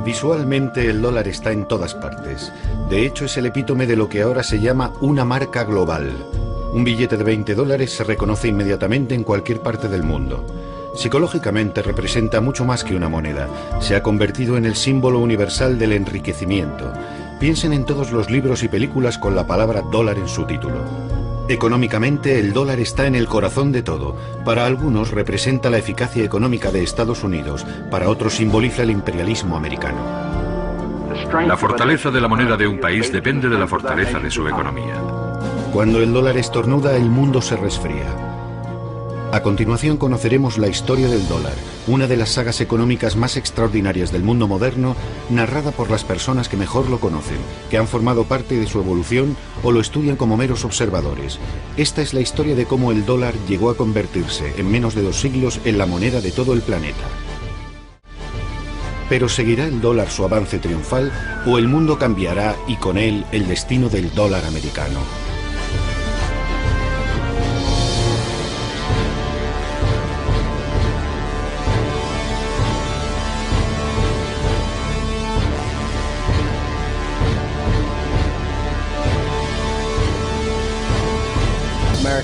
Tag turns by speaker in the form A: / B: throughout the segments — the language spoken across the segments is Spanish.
A: Visualmente el dólar está en todas partes. De hecho, es el epítome de lo que ahora se llama una marca global. Un billete de $20 se reconoce inmediatamente en cualquier parte del mundo. Psicológicamente representa mucho más que una moneda. Se ha convertido en el símbolo universal del enriquecimiento. Piensen en todos los libros y películas con la palabra dólar en su título. Económicamente, el dólar está en el corazón de todo. Para algunos representa la eficacia económica de Estados Unidos, para otros simboliza el imperialismo americano.
B: La fortaleza de la moneda de un país depende de la fortaleza de su economía.
A: Cuando el dólar estornuda, el mundo se resfría. A continuación conoceremos la historia del dólar, una de las sagas económicas más extraordinarias del mundo moderno, narrada por las personas que mejor lo conocen, que han formado parte de su evolución o lo estudian como meros observadores. Esta es la historia de cómo el dólar llegó a convertirse, en menos de 2 siglos, en la moneda de todo el planeta. Pero ¿seguirá el dólar su avance triunfal o el mundo cambiará y con él el destino del dólar americano?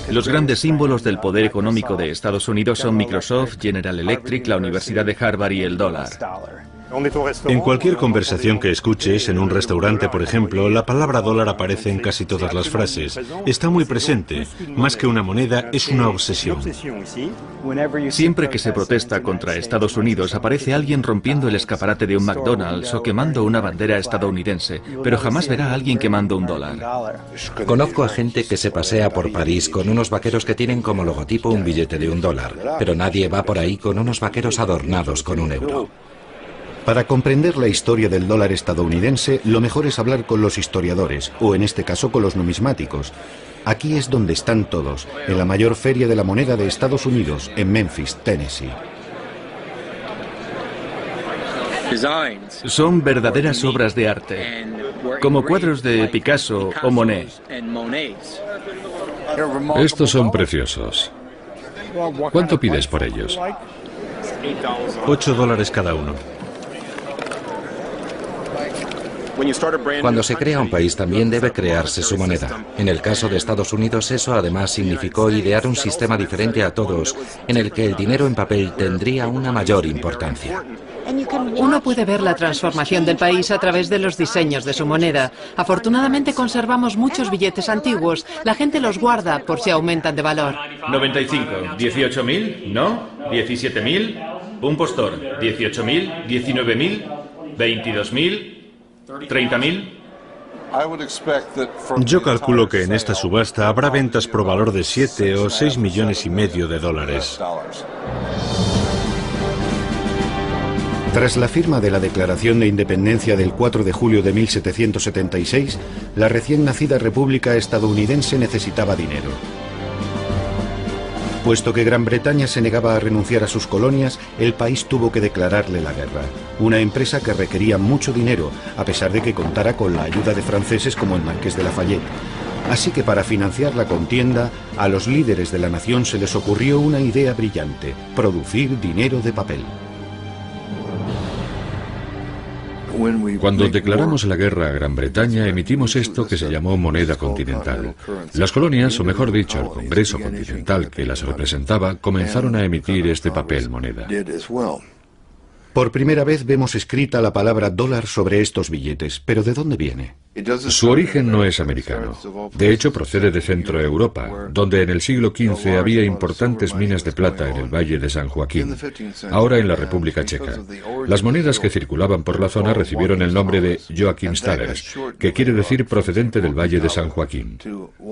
C: Los grandes símbolos del poder económico de Estados Unidos son Microsoft, General Electric, la Universidad de Harvard y el dólar.
D: En cualquier conversación que escuches, en un restaurante, por ejemplo, la palabra dólar aparece en casi todas las frases. Está muy presente. Más que una moneda, es una obsesión.
C: Siempre que se protesta contra Estados Unidos, aparece alguien rompiendo el escaparate de un McDonald's o quemando una bandera estadounidense, pero jamás verá a alguien quemando un dólar.
E: Conozco a gente que se pasea por París con unos vaqueros que tienen como logotipo un billete de $1, pero nadie va por ahí con unos vaqueros adornados con €1.
A: Para comprender la historia del dólar estadounidense, lo mejor es hablar con los historiadores, o en este caso con los numismáticos. Aquí es donde están todos, en la mayor feria de la moneda de Estados Unidos, en Memphis, Tennessee.
C: Son verdaderas obras de arte, como cuadros de Picasso o Monet.
B: Estos son preciosos. ¿Cuánto pides por ellos?
D: $8 cada uno.
E: Cuando se crea un país también debe crearse su moneda. En el caso de Estados Unidos eso además significó idear un sistema diferente a todos, en el que el dinero en papel tendría una mayor importancia.
F: Uno puede ver la transformación del país a través de los diseños de su moneda. Afortunadamente conservamos muchos billetes antiguos. La gente los guarda por si aumentan de valor.
C: 95, 18.000, ¿no? 17.000, un postor, 18.000, 19.000, 22.000, 30.000.
D: Yo calculo que en esta subasta habrá ventas por valor de 7 o 6 millones y medio de dólares.
A: Tras la firma de la Declaración de Independencia del 4 de julio de 1776, la recién nacida República estadounidense necesitaba dinero. Puesto que Gran Bretaña se negaba a renunciar a sus colonias, el país tuvo que declararle la guerra. Una empresa que requería mucho dinero, a pesar de que contara con la ayuda de franceses como el Marqués de Lafayette. Así que para financiar la contienda, a los líderes de la nación se les ocurrió una idea brillante: producir dinero de papel.
B: Cuando declaramos la guerra a Gran Bretaña, emitimos esto que se llamó moneda continental. Las colonias, o mejor dicho, el Congreso Continental que las representaba, comenzaron a emitir este papel moneda.
A: Por primera vez vemos escrita la palabra dólar sobre estos billetes, pero ¿de dónde viene?
B: Su origen no es americano. De hecho, procede de Centro Europa, donde en el siglo XV había importantes minas de plata en el Valle de San Joaquín, ahora en la República Checa. Las monedas que circulaban por la zona recibieron el nombre de Joachimsthalers, que quiere decir procedente del Valle de San Joaquín.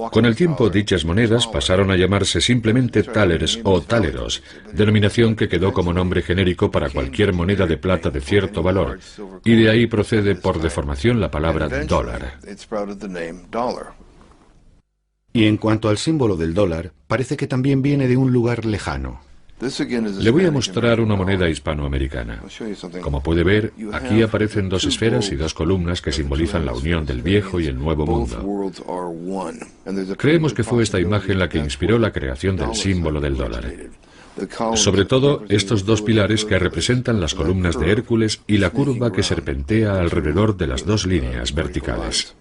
B: Con el tiempo, dichas monedas pasaron a llamarse simplemente thalers o taleros, denominación que quedó como nombre genérico para cualquier moneda de plata de cierto valor, y de ahí procede por deformación la palabra dólar.
A: Y en cuanto al símbolo del dólar, parece que también viene de un lugar lejano.
B: Le voy a mostrar una moneda hispanoamericana. Como puede ver, aquí aparecen 2 esferas y 2 columnas que simbolizan la unión del viejo y el nuevo mundo. Creemos que fue esta imagen la que inspiró la creación del símbolo del dólar. Sobre todo estos dos pilares que representan las columnas de Hércules y la curva que serpentea alrededor de las dos líneas verticales.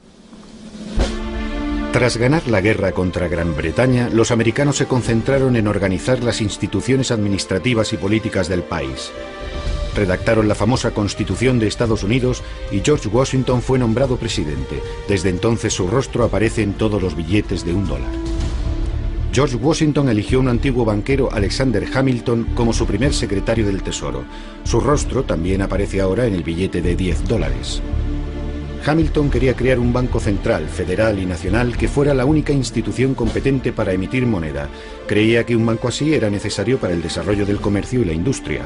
A: Tras ganar la guerra contra Gran Bretaña, los americanos se concentraron en organizar las instituciones administrativas y políticas del país. Redactaron la famosa Constitución de Estados Unidos y George Washington fue nombrado presidente. Desde entonces su rostro aparece en todos los billetes de $1. George Washington eligió a un antiguo banquero, Alexander Hamilton, como su primer secretario del Tesoro. Su rostro también aparece ahora en el billete de $10. Hamilton quería crear un banco central, federal y nacional que fuera la única institución competente para emitir moneda. Creía que un banco así era necesario para el desarrollo del comercio y la industria.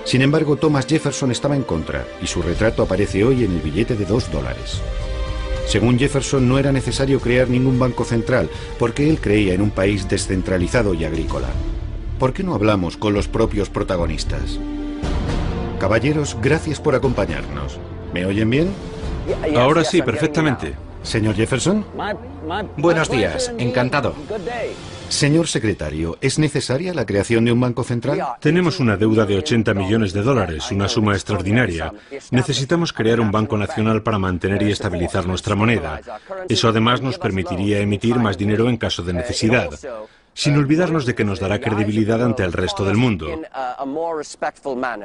A: Sin embargo, Thomas Jefferson estaba en contra y su retrato aparece hoy en el billete de $2. Según Jefferson, no era necesario crear ningún banco central porque él creía en un país descentralizado y agrícola. ¿Por qué no hablamos con los propios protagonistas? Caballeros, gracias por acompañarnos. ¿Me oyen bien?
D: Ahora sí, perfectamente.
A: Señor Jefferson.
E: Buenos días, encantado.
A: Señor secretario, ¿es necesaria la creación de un banco central?
D: Tenemos una deuda de $80 millones, una suma extraordinaria. Necesitamos crear un banco nacional para mantener y estabilizar nuestra moneda. Eso además nos permitiría emitir más dinero en caso de necesidad, sin olvidarnos de que nos dará credibilidad ante el resto del mundo.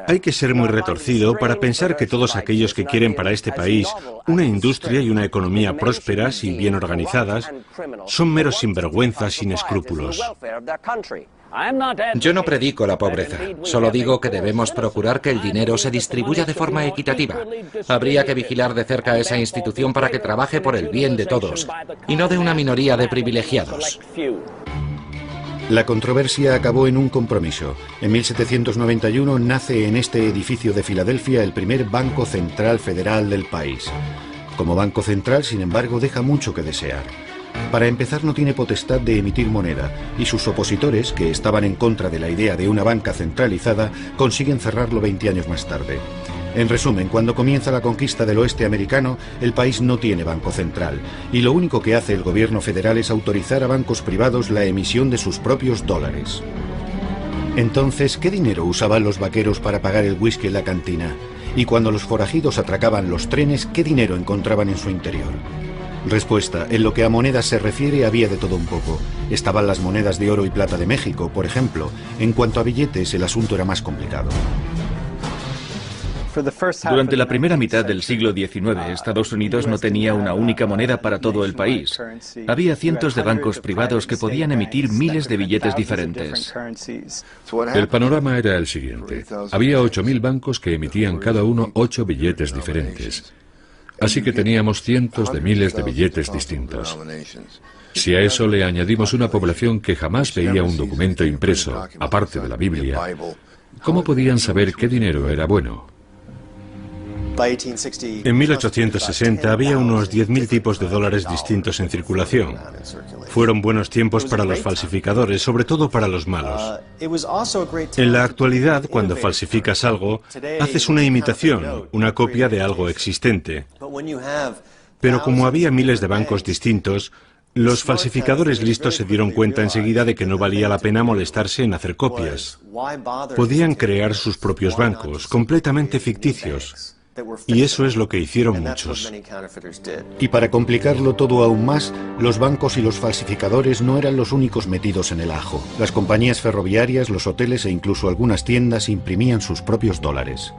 D: Hay que ser muy retorcido para pensar que todos aquellos que quieren para este país una industria y una economía prósperas y bien organizadas son meros sinvergüenzas sin escrúpulos.
E: Yo no predico la pobreza, solo digo que debemos procurar que el dinero se distribuya de forma equitativa. Habría que vigilar de cerca a esa institución para que trabaje por el bien de todos, y no de una minoría de privilegiados.
A: La controversia acabó en un compromiso. En 1791 nace en este edificio de Filadelfia el primer Banco Central Federal del país. Como Banco Central, sin embargo, deja mucho que desear. Para empezar, no tiene potestad de emitir moneda, y sus opositores, que estaban en contra de la idea de una banca centralizada, consiguen cerrarlo 20 años más tarde. En resumen, cuando comienza la conquista del oeste americano, el país no tiene banco central, y lo único que hace el gobierno federal es autorizar a bancos privados la emisión de sus propios dólares. Entonces, ¿qué dinero usaban los vaqueros para pagar el whisky en la cantina? Y cuando los forajidos atracaban los trenes, ¿qué dinero encontraban en su interior? Respuesta: en lo que a monedas se refiere había de todo un poco. Estaban las monedas de oro y plata de México, por ejemplo. En cuanto a billetes, el asunto era más complicado.
C: Durante la primera mitad del siglo XIX, Estados Unidos no tenía una única moneda para todo el país. Había cientos de bancos privados que podían emitir miles de billetes diferentes.
B: El panorama era el siguiente. Había 8.000 bancos que emitían cada uno 8 billetes diferentes. Así que teníamos cientos de miles de billetes distintos. Si a eso le añadimos una población que jamás veía un documento impreso, aparte de la Biblia, ¿cómo podían saber qué dinero era bueno?
D: En 1860 había unos 10.000 tipos de dólares distintos en circulación. Fueron buenos tiempos para los falsificadores, sobre todo para los malos. En la actualidad, cuando falsificas algo, haces una imitación, una copia de algo existente. Pero como había miles de bancos distintos, los falsificadores listos se dieron cuenta enseguida de que no valía la pena molestarse en hacer copias. Podían crear sus propios bancos, completamente ficticios. Y eso es lo que hicieron muchos.
A: Y para complicarlo todo aún más, los bancos y los falsificadores no eran los únicos metidos en el ajo. Las compañías ferroviarias, los hoteles e incluso algunas tiendas imprimían sus propios dólares.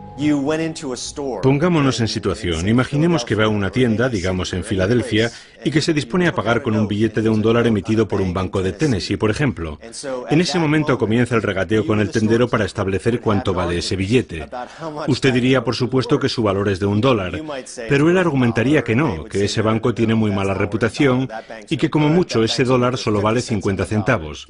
D: Pongámonos en situación. Imaginemos que va a una tienda, digamos en Filadelfia, y que se dispone a pagar con un billete de $1 emitido por un banco de Tennessee, por ejemplo. En ese momento comienza el regateo con el tendero para establecer cuánto vale ese billete. Usted diría, por supuesto, que su valor es de $1, pero él argumentaría que no, que ese banco tiene muy mala reputación y que como mucho ese dólar solo vale 50 centavos.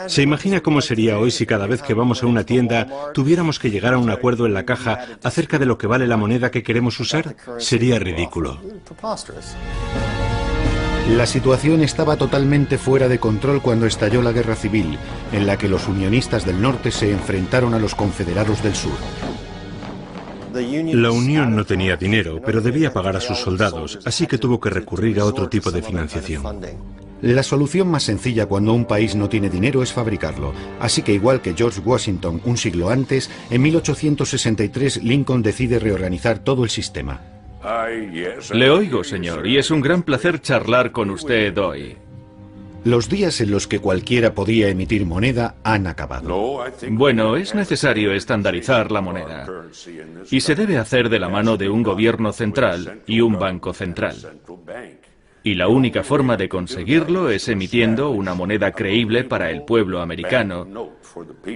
D: ¿Se imagina cómo sería hoy si cada vez que vamos a una tienda tuviéramos que llegar a un acuerdo en la caja acerca de lo que vale la moneda que queremos usar? Sería ridículo.
A: La situación estaba totalmente fuera de control cuando estalló la Guerra Civil, en la que los unionistas del norte se enfrentaron a los confederados del sur.
D: La Unión no tenía dinero, pero debía pagar a sus soldados, así que tuvo que recurrir a otro tipo de financiación.
A: La solución más sencilla cuando un país no tiene dinero es fabricarlo, así que igual que George Washington un siglo antes, en 1863 Lincoln decide reorganizar todo el sistema.
C: Le oigo, señor, y es un gran placer charlar con usted hoy.
A: Los días en los que cualquiera podía emitir moneda han acabado.
C: Bueno, es necesario estandarizar la moneda. Y se debe hacer de la mano de un gobierno central y un banco central. Y la única forma de conseguirlo es emitiendo una moneda creíble para el pueblo americano,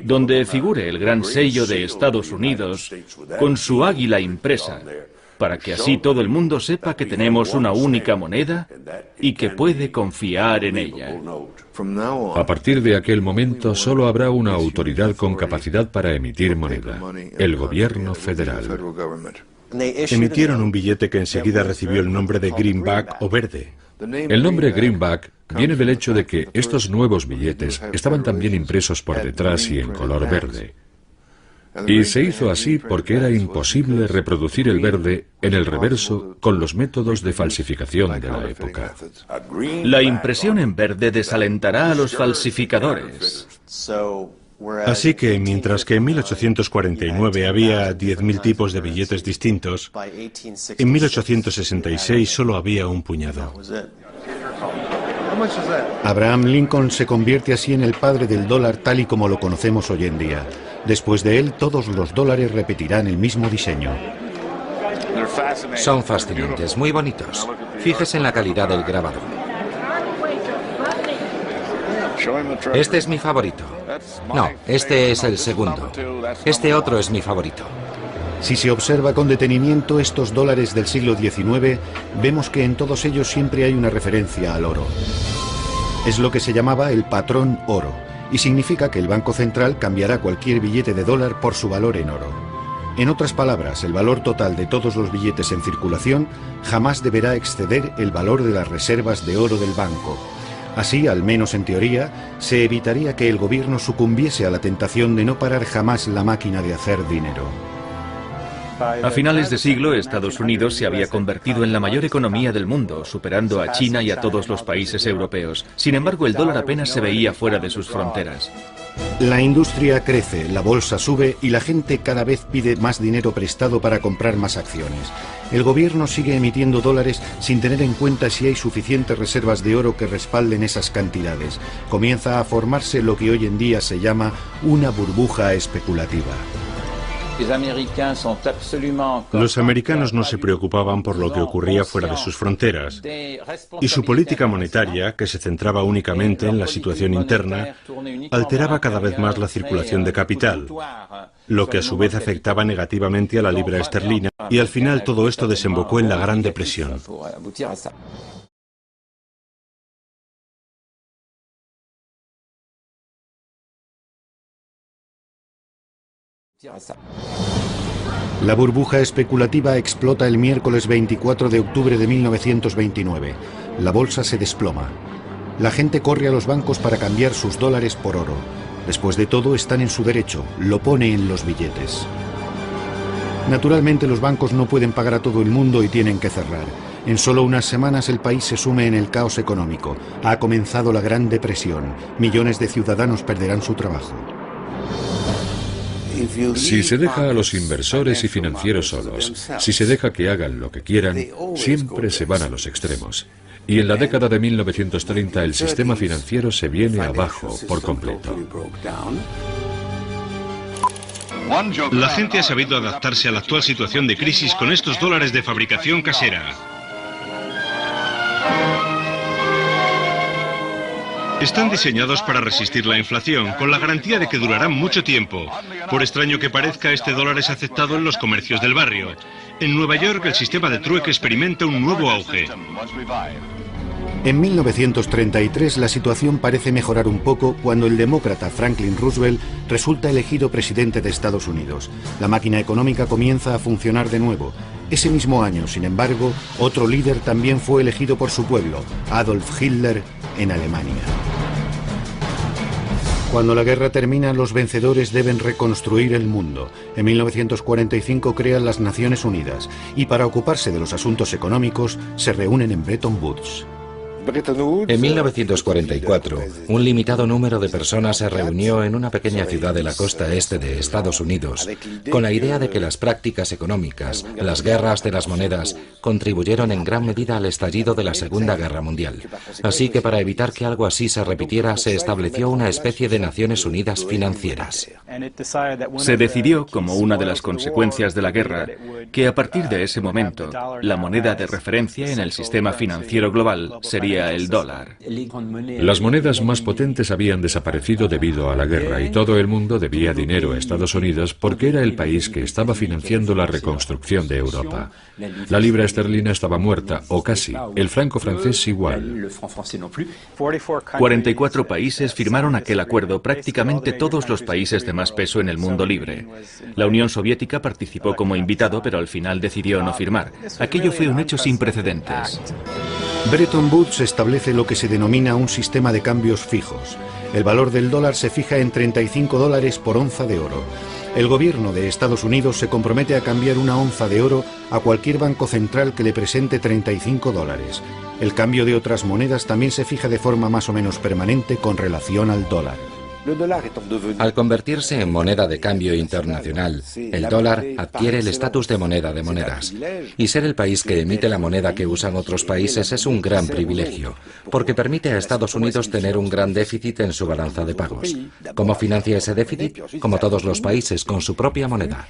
C: donde figure el gran sello de Estados Unidos con su águila impresa, para que así todo el mundo sepa que tenemos una única moneda y que puede confiar en ella.
B: A partir de aquel momento solo habrá una autoridad con capacidad para emitir moneda, el gobierno federal.
D: Emitieron un billete que enseguida recibió el nombre de greenback o verde.
B: El nombre greenback viene del hecho de que estos nuevos billetes estaban también impresos por detrás y en color verde. Y se hizo así porque era imposible reproducir el verde en el reverso con los métodos de falsificación de la época.
C: La impresión en verde desalentará a los falsificadores.
D: Así que, mientras que en 1849 había 10.000 tipos de billetes distintos, en 1866 solo había un puñado.
A: Abraham Lincoln se convierte así en el padre del dólar tal y como lo conocemos hoy en día. Después de él, todos los dólares repetirán el mismo diseño.
E: Son fascinantes, muy bonitos. Fíjese en la calidad del grabado. Este es mi favorito. No, este es el segundo. Este otro es mi favorito.
A: Si se observa con detenimiento estos dólares del siglo XIX, vemos que en todos ellos siempre hay una referencia al oro. Es lo que se llamaba el patrón oro, y significa que el Banco Central cambiará cualquier billete de dólar por su valor en oro. En otras palabras, el valor total de todos los billetes en circulación jamás deberá exceder el valor de las reservas de oro del banco. Así, al menos en teoría, se evitaría que el gobierno sucumbiese a la tentación de no parar jamás la máquina de hacer dinero.
C: A finales de siglo, Estados Unidos se había convertido en la mayor economía del mundo, superando a China y a todos los países europeos. Sin embargo, el dólar apenas se veía fuera de sus fronteras.
A: La industria crece, la bolsa sube y la gente cada vez pide más dinero prestado para comprar más acciones. El gobierno sigue emitiendo dólares sin tener en cuenta si hay suficientes reservas de oro que respalden esas cantidades. Comienza a formarse lo que hoy en día se llama una burbuja especulativa.
D: Los americanos no se preocupaban por lo que ocurría fuera de sus fronteras, y su política monetaria, que se centraba únicamente en la situación interna, alteraba cada vez más la circulación de capital, lo que a su vez afectaba negativamente a la libra esterlina, y al final todo esto desembocó en la Gran Depresión.
A: La burbuja especulativa explota el miércoles 24 de octubre de 1929. La bolsa se desploma. La gente corre a los bancos para cambiar sus dólares por oro. Después de todo, están en su derecho, lo pone en los billetes. Naturalmente, los bancos no pueden pagar a todo el mundo y tienen que cerrar. En solo unas semanas el país se sume en el caos económico. Ha comenzado la Gran Depresión. Millones de ciudadanos perderán su trabajo.
B: Si se deja a los inversores y financieros solos, si se deja que hagan lo que quieran, siempre se van a los extremos. Y en la década de 1930 el sistema financiero se viene abajo por completo.
G: La gente ha sabido adaptarse a la actual situación de crisis con estos dólares de fabricación casera. Están diseñados para resistir la inflación, con la garantía de que durarán mucho tiempo. Por extraño que parezca, este dólar es aceptado en los comercios del barrio. En Nueva York, el sistema de trueque experimenta un nuevo auge.
A: En 1933 la situación parece mejorar un poco cuando el demócrata Franklin Roosevelt resulta elegido presidente de Estados Unidos. La máquina económica comienza a funcionar de nuevo. Ese mismo año, sin embargo, otro líder también fue elegido por su pueblo, Adolf Hitler, en Alemania. Cuando la guerra termina, los vencedores deben reconstruir el mundo. En 1945 crean las Naciones Unidas y para ocuparse de los asuntos económicos se reúnen en Bretton Woods.
E: En 1944, un limitado número de personas se reunió en una pequeña ciudad de la costa este de Estados Unidos con la idea de que las prácticas económicas, las guerras de las monedas, contribuyeron en gran medida al estallido de la Segunda Guerra Mundial. Así que para evitar que algo así se repitiera, se estableció una especie de Naciones Unidas financieras.
C: Se decidió, como una de las consecuencias de la guerra, que a partir de ese momento, la moneda de referencia en el sistema financiero global sería el dólar.
B: Las monedas más potentes habían desaparecido debido a la guerra y todo el mundo debía dinero a Estados Unidos porque era el país que estaba financiando la reconstrucción de Europa. La libra esterlina estaba muerta, o casi, el franco francés igual.
C: 44 países firmaron aquel acuerdo, prácticamente todos los países de más peso en el mundo libre. La Unión Soviética participó como invitado, pero al final decidió no firmar. Aquello fue un hecho sin precedentes.
A: Bretton Woods establece lo que se denomina un sistema de cambios fijos. El valor del dólar se fija en $35 por onza de oro. El gobierno de Estados Unidos se compromete a cambiar una onza de oro a cualquier banco central que le presente $35. El cambio de otras monedas también se fija de forma más o menos permanente con relación al dólar.
E: Al convertirse en moneda de cambio internacional, el dólar adquiere el estatus de moneda de monedas. Y ser el país que emite la moneda que usan otros países es un gran privilegio, porque permite a Estados Unidos tener un gran déficit en su balanza de pagos. ¿Cómo financia ese déficit? Como todos los países, con su propia moneda.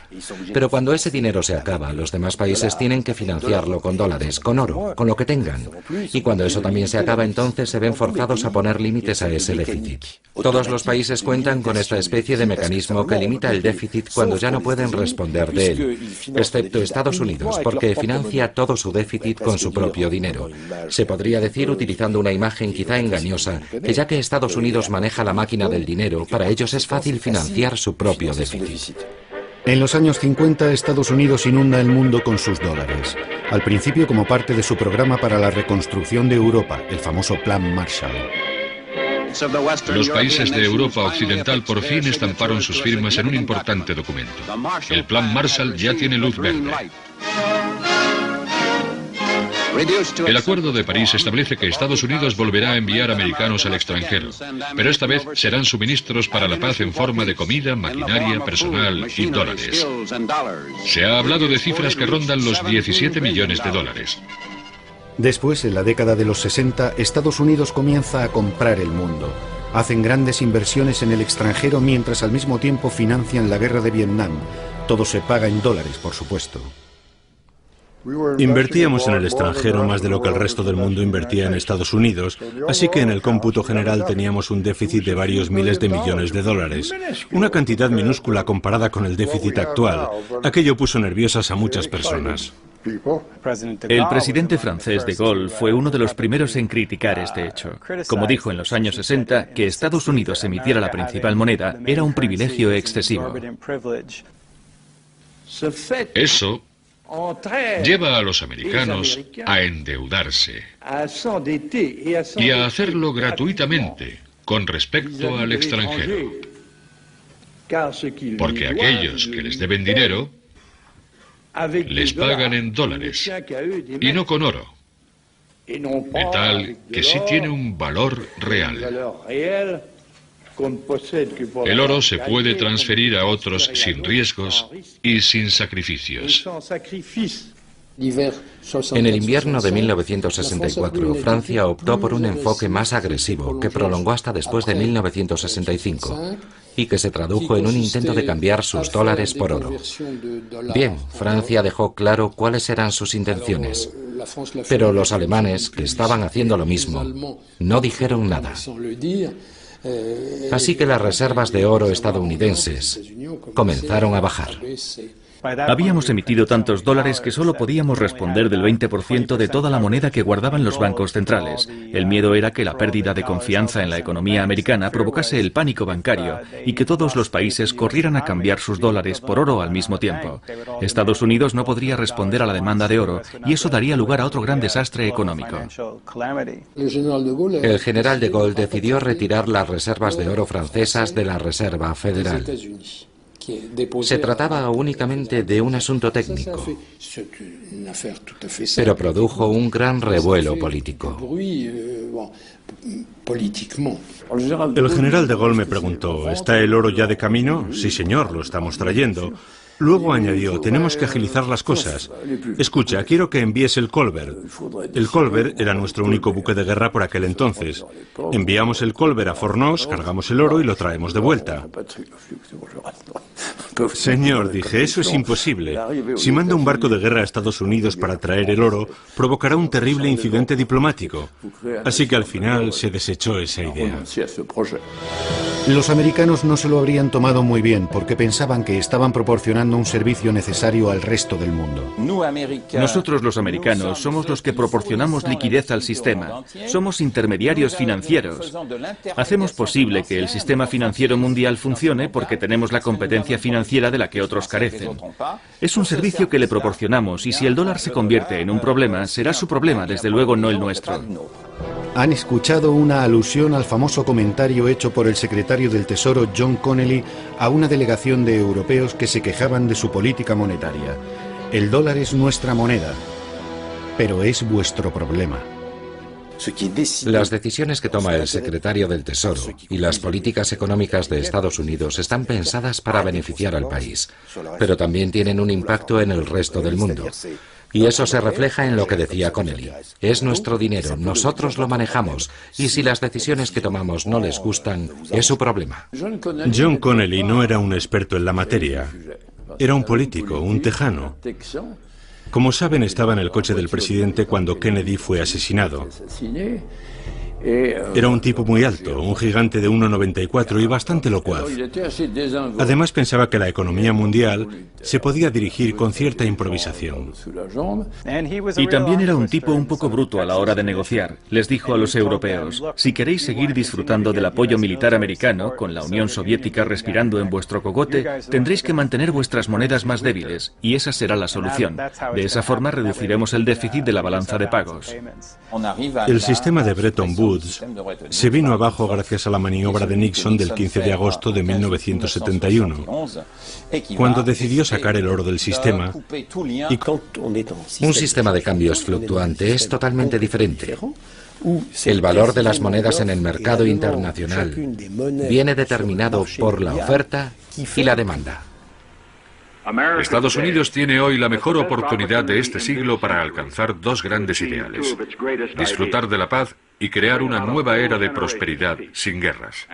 E: Pero cuando ese dinero se acaba, los demás países tienen que financiarlo con dólares, con oro, con lo que tengan. Y cuando eso también se acaba, entonces se ven forzados a poner límites a ese déficit. Todos los países cuentan con esta especie de mecanismo que limita el déficit cuando ya no pueden responder de él, excepto Estados Unidos, porque financia todo su déficit con su propio dinero. Se podría decir, utilizando una imagen quizá engañosa, que ya que Estados Unidos maneja la máquina del dinero, para ellos es fácil financiar su propio déficit.
A: En los años 50, Estados Unidos inunda el mundo con sus dólares. Al principio como parte de su programa para la reconstrucción de Europa, el famoso Plan Marshall.
B: Los países de Europa Occidental por fin estamparon sus firmas en un importante documento. El Plan Marshall ya tiene luz verde. El Acuerdo de París establece que Estados Unidos volverá a enviar americanos al extranjero, pero esta vez serán suministros para la paz en forma de comida, maquinaria, personal y dólares. Se ha hablado de cifras que rondan los 17 millones de dólares.
A: Después, en la década de los 60, Estados Unidos comienza a comprar el mundo. Hacen grandes inversiones en el extranjero mientras al mismo tiempo financian la guerra de Vietnam. Todo se paga en dólares, por supuesto.
D: Invertíamos en el extranjero más de lo que el resto del mundo invertía en Estados Unidos, así que en el cómputo general teníamos un déficit de varios miles de millones de dólares. Una cantidad minúscula comparada con el déficit actual. Aquello puso nerviosas a muchas personas.
C: El presidente francés de Gaulle fue uno de los primeros en criticar este hecho. Como dijo en los años 60, que Estados Unidos emitiera la principal moneda era un privilegio excesivo.
B: Eso lleva a los americanos a endeudarse y a hacerlo gratuitamente con respecto al extranjero. Porque aquellos que les deben dinero les pagan en dólares y no con oro, de tal que sí tiene un valor real. El oro se puede transferir a otros sin riesgos y sin sacrificios.
E: En el invierno de 1964, Francia optó por un enfoque más agresivo que prolongó hasta después de 1965 y que se tradujo en un intento de cambiar sus dólares por oro. Bien, Francia dejó claro cuáles eran sus intenciones, pero los alemanes, que estaban haciendo lo mismo, no dijeron nada. Así que las reservas de oro estadounidenses comenzaron a bajar.
C: Habíamos emitido tantos dólares que solo podíamos responder del 20% de toda la moneda que guardaban los bancos centrales. El miedo era que la pérdida de confianza en la economía americana provocase el pánico bancario y que todos los países corrieran a cambiar sus dólares por oro al mismo tiempo. Estados Unidos no podría responder a la demanda de oro y eso daría lugar a otro gran desastre económico.
E: El general de Gaulle decidió retirar las reservas de oro francesas de la Reserva Federal. Se trataba únicamente de un asunto técnico, pero produjo un gran revuelo político.
D: El general de Gaulle me preguntó, ¿está el oro ya de camino? Sí, señor, lo estamos trayendo. Luego añadió, tenemos que agilizar las cosas. Escucha, quiero que envíes el Colbert. El Colbert era nuestro único buque de guerra por aquel entonces. Enviamos el Colbert a Fornos, cargamos el oro y lo traemos de vuelta. Señor, dije, eso es imposible. Si manda un barco de guerra a Estados Unidos para traer el oro, provocará un terrible incidente diplomático. Así que al final se desechó esa idea.
A: Los americanos no se lo habrían tomado muy bien porque pensaban que estaban proporcionando un servicio necesario al resto del mundo.
C: Nosotros los americanos somos los que proporcionamos liquidez al sistema. Somos intermediarios financieros. Hacemos posible que el sistema financiero mundial funcione porque tenemos la competencia financiera de la que otros carecen. Es un servicio que le proporcionamos y si el dólar se convierte en un problema, será su problema, desde luego no el nuestro.
A: Han escuchado una alusión al famoso comentario hecho por el secretario del Tesoro John Connally a una delegación de europeos que se quejaban de su política monetaria. El dólar es nuestra moneda, pero es vuestro problema.
E: Las decisiones que toma el secretario del Tesoro y las políticas económicas de Estados Unidos están pensadas para beneficiar al país, pero también tienen un impacto en el resto del mundo. Y eso se refleja en lo que decía Connally. Es nuestro dinero, nosotros lo manejamos, y si las decisiones que tomamos no les gustan, es su problema.
D: John Connally no era un experto en la materia. Era un político, un tejano. Como saben, estaba en el coche del presidente cuando Kennedy fue asesinado. Era un tipo muy alto, un gigante de 1,94 y bastante locuaz. Además pensaba que la economía mundial se podía dirigir con cierta improvisación.
C: Y también era un tipo un poco bruto a la hora de negociar. Les dijo a los europeos, si queréis seguir disfrutando del apoyo militar americano, con la Unión Soviética respirando en vuestro cogote, tendréis que mantener vuestras monedas más débiles, y esa será la solución. De esa forma reduciremos el déficit de la balanza de pagos.
D: El sistema de Bretton Woods se vino abajo gracias a la maniobra de Nixon del 15 de agosto de 1971, cuando decidió sacar el oro del sistema.
E: Un sistema de cambios fluctuante es totalmente diferente. El valor de las monedas en el mercado internacional viene determinado por la oferta y la demanda.
B: Estados Unidos tiene hoy la mejor oportunidad de este siglo para alcanzar dos grandes ideales: disfrutar de la paz y crear una nueva era de prosperidad sin guerras.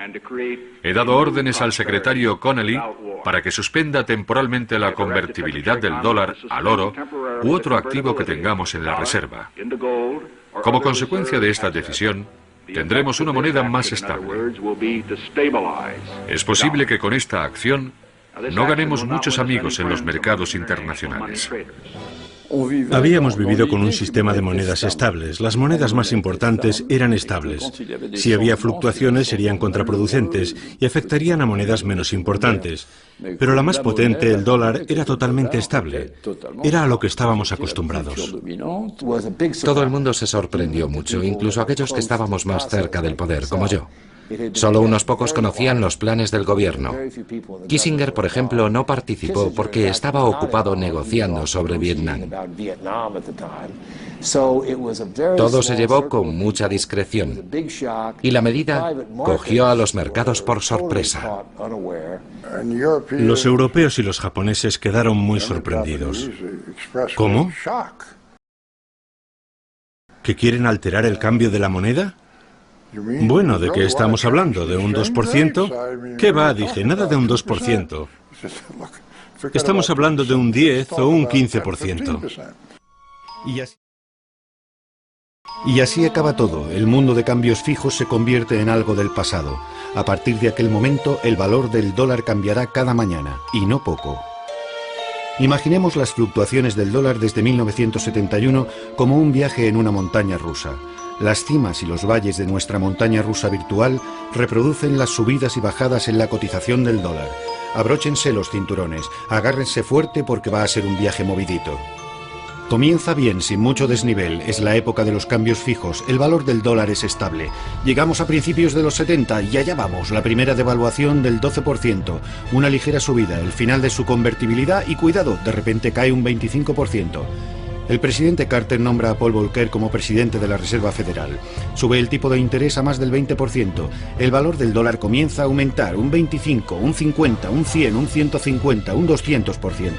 B: He dado órdenes al secretario Connally para que suspenda temporalmente la convertibilidad del dólar al oro u otro activo que tengamos en la reserva. Como consecuencia de esta decisión, tendremos una moneda más estable. Es posible que con esta acción no ganemos muchos amigos en los mercados internacionales.
D: Habíamos vivido con un sistema de monedas estables. Las monedas más importantes eran estables. Si había fluctuaciones serían contraproducentes y afectarían a monedas menos importantes. Pero la más potente, el dólar, era totalmente estable. Era a lo que estábamos acostumbrados.
E: Todo el mundo se sorprendió mucho, incluso aquellos que estábamos más cerca del poder, como yo. Solo unos pocos conocían los planes del gobierno. Kissinger, por ejemplo, no participó porque estaba ocupado negociando sobre Vietnam. Todo se llevó con mucha discreción y la medida cogió a los mercados por sorpresa.
D: Los europeos y los japoneses quedaron muy sorprendidos. ¿Cómo? ¿Que quieren alterar el cambio de la moneda? Bueno, ¿de qué estamos hablando? ¿De un 2%? ¿Qué va? Dije, nada de un 2%. Estamos hablando de un 10 o un 15%.
A: Y así acaba todo. El mundo de cambios fijos se convierte en algo del pasado. A partir de aquel momento, el valor del dólar cambiará cada mañana, y no poco. Imaginemos las fluctuaciones del dólar desde 1971 como un viaje en una montaña rusa. Las cimas y los valles de nuestra montaña rusa virtual reproducen las subidas y bajadas en la cotización del dólar. Abróchense los cinturones, agárrense fuerte porque va a ser un viaje movidito. Comienza bien, sin mucho desnivel. Es la época de los cambios fijos. El valor del dólar es estable. Llegamos a principios de los 70 y allá vamos. La primera devaluación del 12%. Una ligera subida, el final de su convertibilidad y cuidado, de repente cae un 25%. El presidente Carter nombra a Paul Volcker como presidente de la Reserva Federal. Sube el tipo de interés a más del 20%. El valor del dólar comienza a aumentar un 25, un 50, un 100, un 150, un 200%.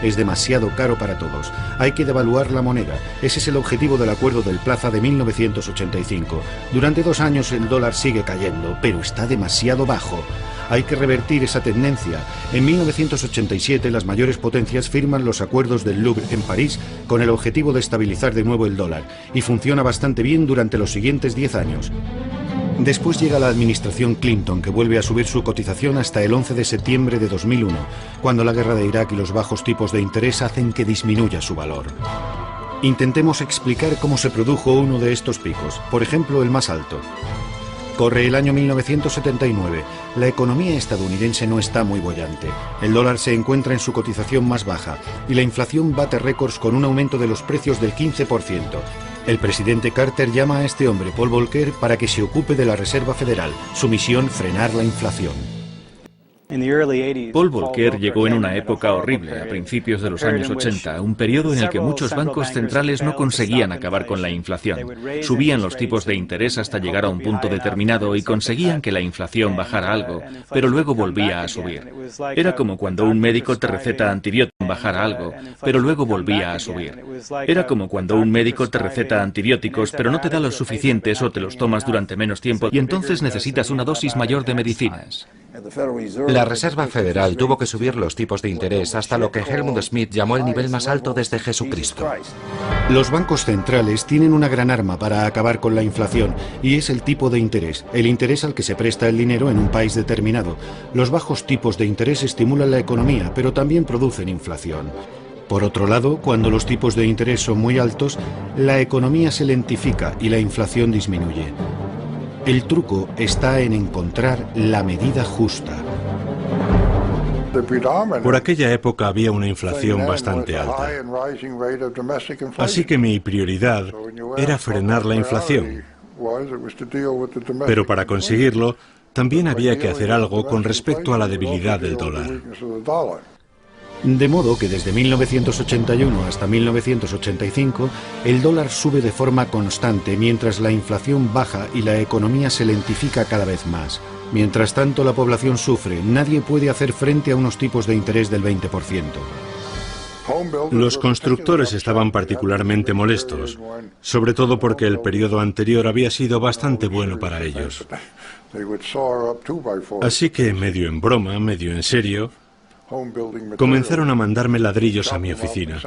A: Es demasiado caro para todos. Hay que devaluar la moneda. Ese es el objetivo del Acuerdo del Plaza de 1985. Durante 2 años el dólar sigue cayendo, pero está demasiado bajo. Hay que revertir esa tendencia. En 1987 las mayores potencias firman los acuerdos del Louvre en París con el objetivo de estabilizar de nuevo el dólar, y funciona bastante bien durante los siguientes 10 años. Después llega la administración Clinton, que vuelve a subir su cotización hasta el 11 de septiembre de 2001, cuando la guerra de Irak y los bajos tipos de interés hacen que disminuya su valor. Intentemos explicar cómo se produjo uno de estos picos, por ejemplo el más alto. Corre el año 1979. La economía estadounidense no está muy boyante. El dólar se encuentra en su cotización más baja y la inflación bate récords con un aumento de los precios del 15%. El presidente Carter llama a este hombre, Paul Volcker, para que se ocupe de la Reserva Federal. Su misión, frenar la inflación.
C: Paul Volcker llegó en una época horrible, a principios de los años 80, un periodo en el que muchos bancos centrales no conseguían acabar con la inflación. Subían los tipos de interés hasta llegar a un punto determinado y conseguían que la inflación bajara algo, pero luego volvía a subir. Era como cuando un médico te receta antibióticos, bajara algo, pero luego volvía a subir. Era como cuando un médico te receta antibióticos, pero no te da los suficientes o te los tomas durante menos tiempo y entonces necesitas una dosis mayor de medicinas.
E: La Reserva Federal tuvo que subir los tipos de interés hasta lo que Helmut Schmidt llamó el nivel más alto desde Jesucristo.
A: Los bancos centrales tienen una gran arma para acabar con la inflación y es el tipo de interés, el interés al que se presta el dinero en un país determinado. Los bajos tipos de interés estimulan la economía, pero también producen inflación. Por otro lado, cuando los tipos de interés son muy altos, la economía se lentifica y la inflación disminuye. El truco está en encontrar la medida justa.
D: Por aquella época había una inflación bastante alta. Así que mi prioridad era frenar la inflación. Pero para conseguirlo, también había que hacer algo con respecto a la debilidad del dólar.
A: De modo que desde 1981 hasta 1985 el dólar sube de forma constante mientras la inflación baja y la economía se lentifica cada vez más. Mientras tanto la población sufre, nadie puede hacer frente a unos tipos de interés del 20%.
D: Los constructores estaban particularmente molestos, sobre todo porque el periodo anterior había sido bastante bueno para ellos. Así que, medio en broma, medio en serio, comenzaron a mandarme ladrillos a mi oficina.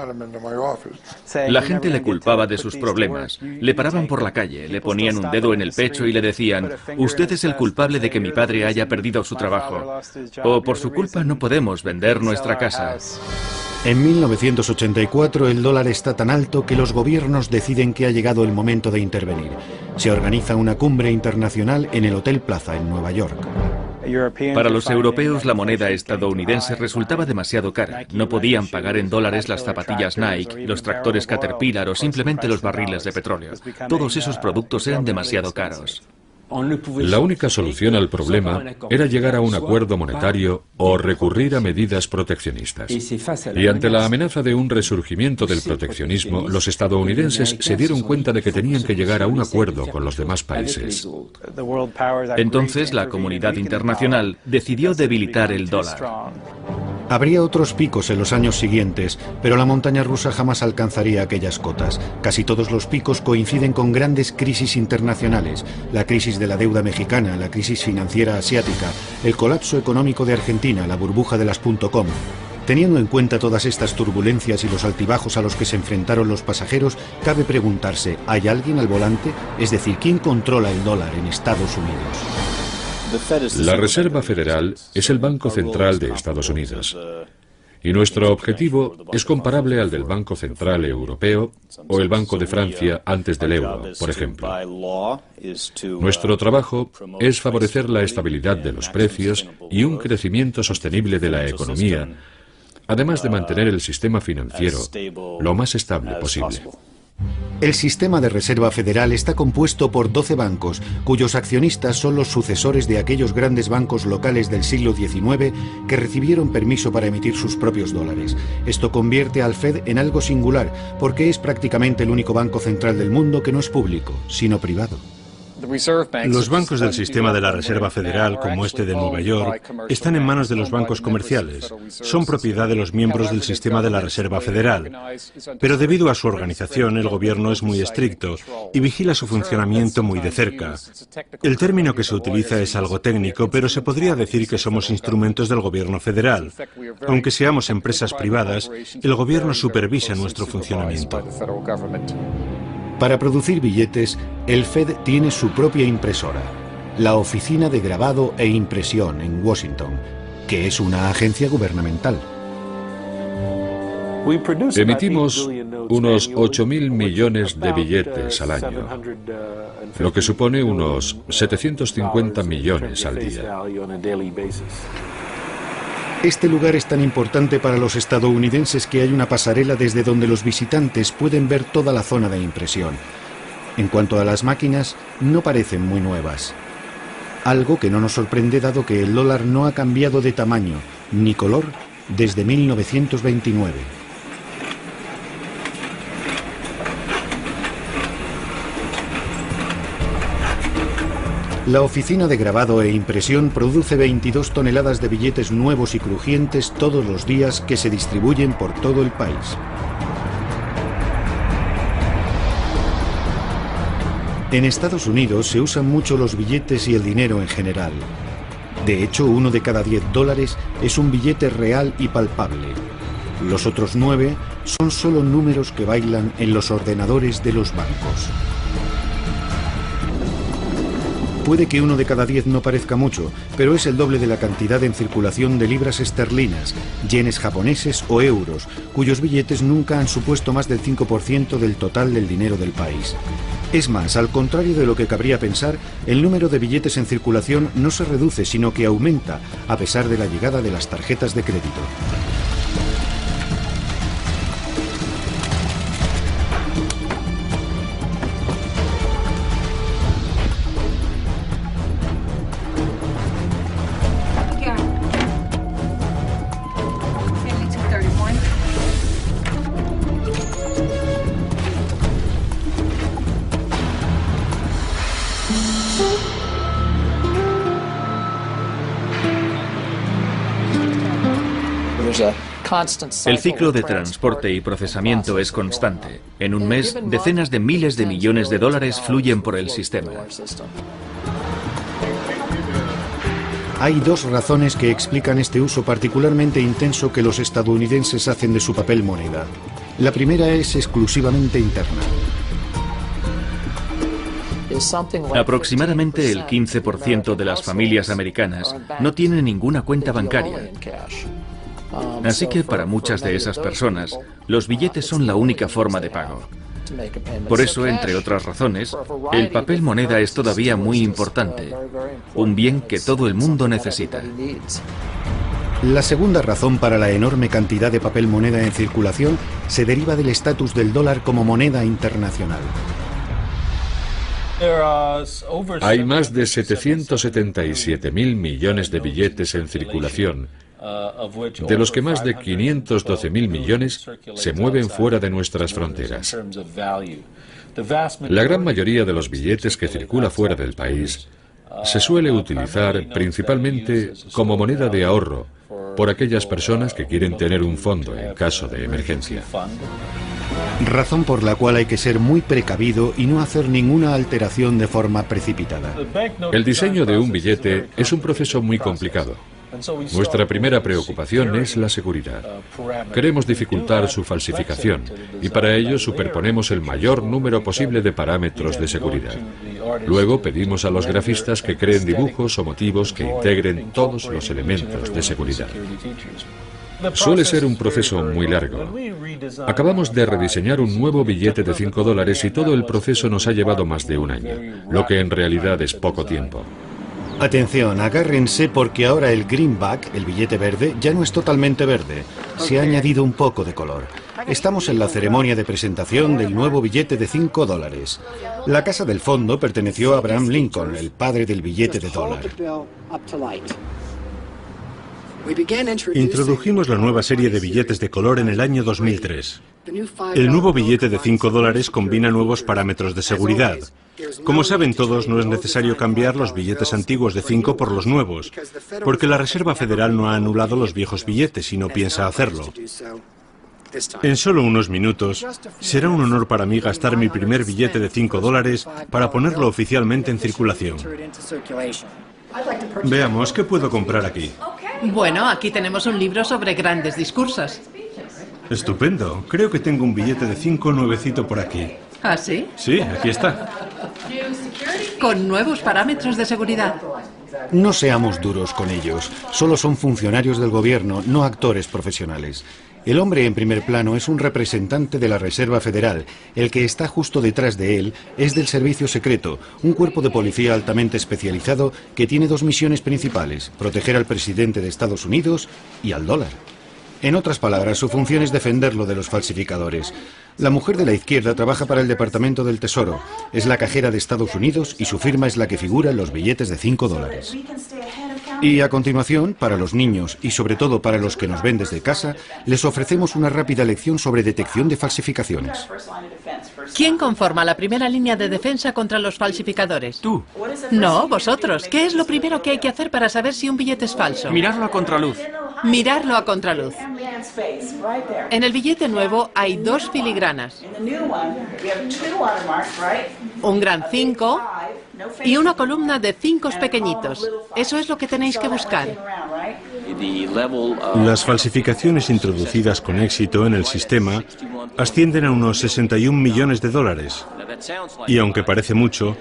C: La gente le culpaba de sus problemas. Le paraban por la calle, le ponían un dedo en el pecho y le decían: usted es el culpable de que mi padre haya perdido su trabajo. O por su culpa no podemos vender nuestra casa.
A: En 1984 el dólar está tan alto que los gobiernos deciden que ha llegado el momento de intervenir. Se organiza una cumbre internacional en el Hotel Plaza en Nueva York.
C: Para los europeos la moneda estadounidense resultaba demasiado cara. No podían pagar en dólares las zapatillas Nike, los tractores Caterpillar o simplemente los barriles de petróleo. Todos esos productos eran demasiado caros.
B: La única solución al problema era llegar a un acuerdo monetario o recurrir a medidas proteccionistas. Y ante la amenaza de un resurgimiento del proteccionismo, los estadounidenses se dieron cuenta de que tenían que llegar a un acuerdo con los demás países.
C: Entonces la comunidad internacional decidió debilitar el dólar.
A: Habría otros picos en los años siguientes, pero la montaña rusa jamás alcanzaría aquellas cotas. Casi todos los picos coinciden con grandes crisis internacionales: la crisis de la deuda mexicana, la crisis financiera asiática, el colapso económico de Argentina, la burbuja de las .com. Teniendo en cuenta todas estas turbulencias y los altibajos a los que se enfrentaron los pasajeros, cabe preguntarse: ¿hay alguien al volante? Es decir, ¿quién controla el dólar en Estados Unidos?
B: La Reserva Federal es el Banco Central de Estados Unidos. Y nuestro objetivo es comparable al del Banco Central Europeo o el Banco de Francia antes del euro, por ejemplo. Nuestro trabajo es favorecer la estabilidad de los precios y un crecimiento sostenible de la economía, además de mantener el sistema financiero lo más estable posible.
A: El sistema de reserva federal está compuesto por 12 bancos, cuyos accionistas son los sucesores de aquellos grandes bancos locales del siglo XIX que recibieron permiso para emitir sus propios dólares. Esto convierte al Fed en algo singular, porque es prácticamente el único banco central del mundo que no es público, sino privado.
D: Los bancos del sistema de la Reserva Federal, como este de Nueva York, están en manos de los bancos comerciales. Son propiedad de los miembros del sistema de la Reserva Federal. Pero debido a su organización, el gobierno es muy estricto y vigila su funcionamiento muy de cerca. El término que se utiliza es algo técnico, pero se podría decir que somos instrumentos del gobierno federal. Aunque seamos empresas privadas, el gobierno supervisa nuestro funcionamiento.
A: Para producir billetes, el Fed tiene su propia impresora, la Oficina de Grabado e Impresión en Washington, que es una agencia gubernamental.
B: Emitimos unos 8.000 millones de billetes al año, lo que supone unos 750 millones al día.
A: Este lugar es tan importante para los estadounidenses que hay una pasarela desde donde los visitantes pueden ver toda la zona de impresión. En cuanto a las máquinas, no parecen muy nuevas. Algo que no nos sorprende dado que el dólar no ha cambiado de tamaño ni color desde 1929. La Oficina de Grabado e Impresión produce 22 toneladas de billetes nuevos y crujientes todos los días que se distribuyen por todo el país. En Estados Unidos se usan mucho los billetes y el dinero en general. De hecho, 1 de cada 10 dólares es un billete real y palpable. Los otros 9 son solo números que bailan en los ordenadores de los bancos. Puede que 1 de cada 10 no parezca mucho, pero es el doble de la cantidad en circulación de libras esterlinas, yenes japoneses o euros, cuyos billetes nunca han supuesto más del 5% del total del dinero del país. Es más, al contrario de lo que cabría pensar, el número de billetes en circulación no se reduce, sino que aumenta, a pesar de la llegada de las tarjetas de crédito.
C: El ciclo de transporte y procesamiento es constante. En un mes, decenas de miles de millones de dólares fluyen por el sistema.
A: Hay 2 razones que explican este uso particularmente intenso que los estadounidenses hacen de su papel moneda. La primera es exclusivamente interna.
C: Aproximadamente el 15% de las familias americanas no tienen ninguna cuenta bancaria. Así que para muchas de esas personas, los billetes son la única forma de pago. Por eso, entre otras razones, el papel moneda es todavía muy importante, un bien que todo el mundo necesita.
A: La segunda razón para la enorme cantidad de papel moneda en circulación se deriva del estatus del dólar como moneda internacional.
B: Hay más de 777.000 millones de billetes en circulación, de los que más de 512.000 millones se mueven fuera de nuestras fronteras. La gran mayoría de los billetes que circula fuera del país se suele utilizar principalmente como moneda de ahorro por aquellas personas que quieren tener un fondo en caso de emergencia.
A: Razón por la cual hay que ser muy precavido y no hacer ninguna alteración de forma precipitada.
B: El diseño de un billete es un proceso muy complicado. Nuestra primera preocupación es la seguridad. Queremos dificultar su falsificación y para ello superponemos el mayor número posible de parámetros de seguridad. Luego pedimos a los grafistas que creen dibujos o motivos que integren todos los elementos de seguridad. Suele ser un proceso muy largo. Acabamos de rediseñar un nuevo billete de $5 y todo el proceso nos ha llevado más de un año, lo que en realidad es poco tiempo.
A: Atención, agárrense porque ahora el greenback, el billete verde, ya no es totalmente verde. se ha añadido un poco de color. Estamos en la ceremonia de presentación del nuevo billete de $5. La casa del fondo perteneció a Abraham Lincoln, el padre del billete de dólar.
D: Introdujimos la nueva serie de billetes de color en el año 2003. El nuevo billete de $5 combina nuevos parámetros de seguridad. Como saben todos, no es necesario cambiar los billetes antiguos de 5 por los nuevos, porque la Reserva Federal no ha anulado los viejos billetes y no piensa hacerlo. En solo unos minutos, será un honor para mí gastar mi primer billete de $5 para ponerlo oficialmente en circulación. Veamos, ¿qué puedo comprar aquí?
F: Bueno, aquí tenemos un libro sobre grandes discursos.
D: Estupendo. Creo que tengo un billete de 5 nuevecito por aquí.
F: ¿Ah, sí?
D: Sí, aquí está.
F: Con nuevos parámetros de seguridad.
A: No seamos duros con ellos. Solo son funcionarios del gobierno, no actores profesionales. El hombre en primer plano es un representante de la Reserva Federal. El que está justo detrás de él es del Servicio Secreto, un cuerpo de policía altamente especializado que tiene dos misiones principales: proteger al presidente de Estados Unidos y al dólar. En otras palabras, su función es defenderlo de los falsificadores. La mujer de la izquierda trabaja para el Departamento del Tesoro. Es la cajera de Estados Unidos y su firma es la que figura en los billetes de $5. Y a continuación, para los niños y sobre todo para los que nos ven desde casa, les ofrecemos una rápida lección sobre detección de falsificaciones.
F: ¿Quién conforma la primera línea de defensa contra los falsificadores?
C: Tú.
F: No, vosotros. ¿Qué es lo primero que hay que hacer para saber si un billete es falso?
C: Mirarlo a contraluz.
F: Mirarlo a contraluz. En el billete nuevo hay dos filigranas. Un gran 5 y una columna de 5 pequeñitos. Eso es lo que tenéis que buscar.
D: Las falsificaciones introducidas con éxito en el sistema ascienden a unos $61 millones. Y aunque parece mucho,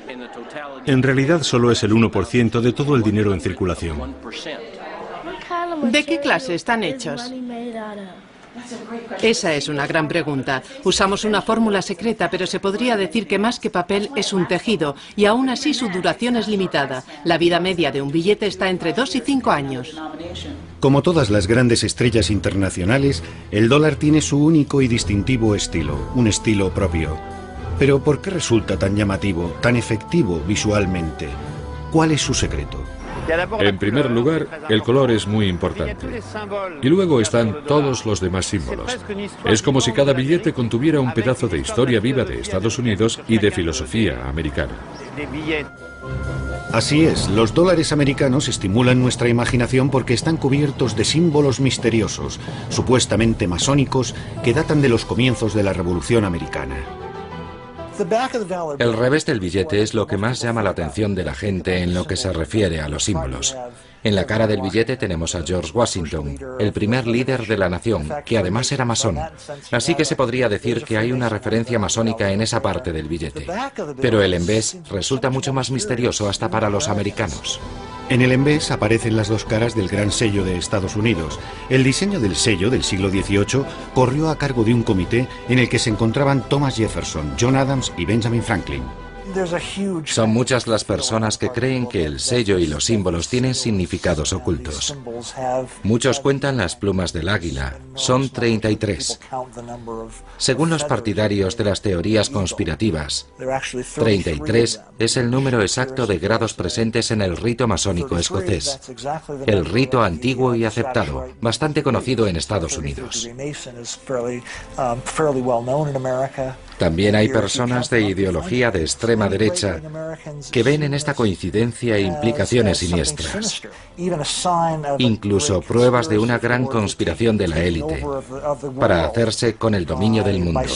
D: en realidad solo es el 1% de todo el dinero en circulación.
F: ¿De qué clase están hechos? Esa es una gran pregunta. Usamos una fórmula secreta, pero se podría decir que más que papel es un tejido, y aún así su duración es limitada. La vida media de un billete está entre 2 y 5 años.
A: Como todas las grandes estrellas internacionales, el dólar tiene su único y distintivo estilo, un estilo propio. Pero ¿por qué resulta tan llamativo, tan efectivo visualmente? ¿Cuál es su secreto?
B: En primer lugar, el color es muy importante. Y luego están todos los demás símbolos. Es como si cada billete contuviera un pedazo de historia viva de Estados Unidos y de filosofía americana.
A: Así es, los dólares americanos estimulan nuestra imaginación porque están cubiertos de símbolos misteriosos, supuestamente masónicos, que datan de los comienzos de la Revolución Americana.
E: El revés del billete es lo que más llama la atención de la gente en lo que se refiere a los símbolos. En la cara del billete tenemos a George Washington, el primer líder de la nación, que además era masón. Así que se podría decir que hay una referencia masónica en esa parte del billete. Pero el envés resulta mucho más misterioso hasta para los americanos.
A: En el envés aparecen las dos caras del gran sello de Estados Unidos. El diseño del sello del siglo XVIII corrió a cargo de un comité en el que se encontraban Thomas Jefferson, John Adams y Benjamin Franklin.
E: Son muchas las personas que creen que el sello y los símbolos tienen significados ocultos. Muchos cuentan las plumas del águila. Son 33. Según los partidarios de las teorías conspirativas, 33 es el número exacto de grados presentes en el rito masónico escocés. El rito antiguo y aceptado, bastante conocido en Estados Unidos. También hay personas de ideología de extrema derecha que ven en esta coincidencia implicaciones siniestras, incluso pruebas de una gran conspiración de la élite para hacerse con el dominio del mundo.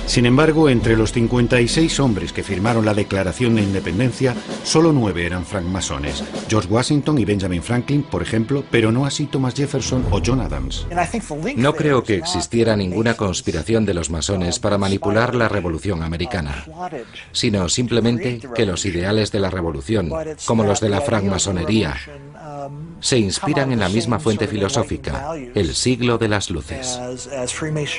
A: Sin embargo, entre los 56 hombres que firmaron la Declaración de Independencia, solo 9 eran francmasones. George Washington y Benjamin Franklin, por ejemplo, pero no así Thomas Jefferson o John Adams.
E: No creo que existiera ninguna conspiración de los masones para manipular la Revolución Americana, sino simplemente que los ideales de la Revolución, como los de la francmasonería, se inspiran en la misma fuente filosófica, el siglo de las luces.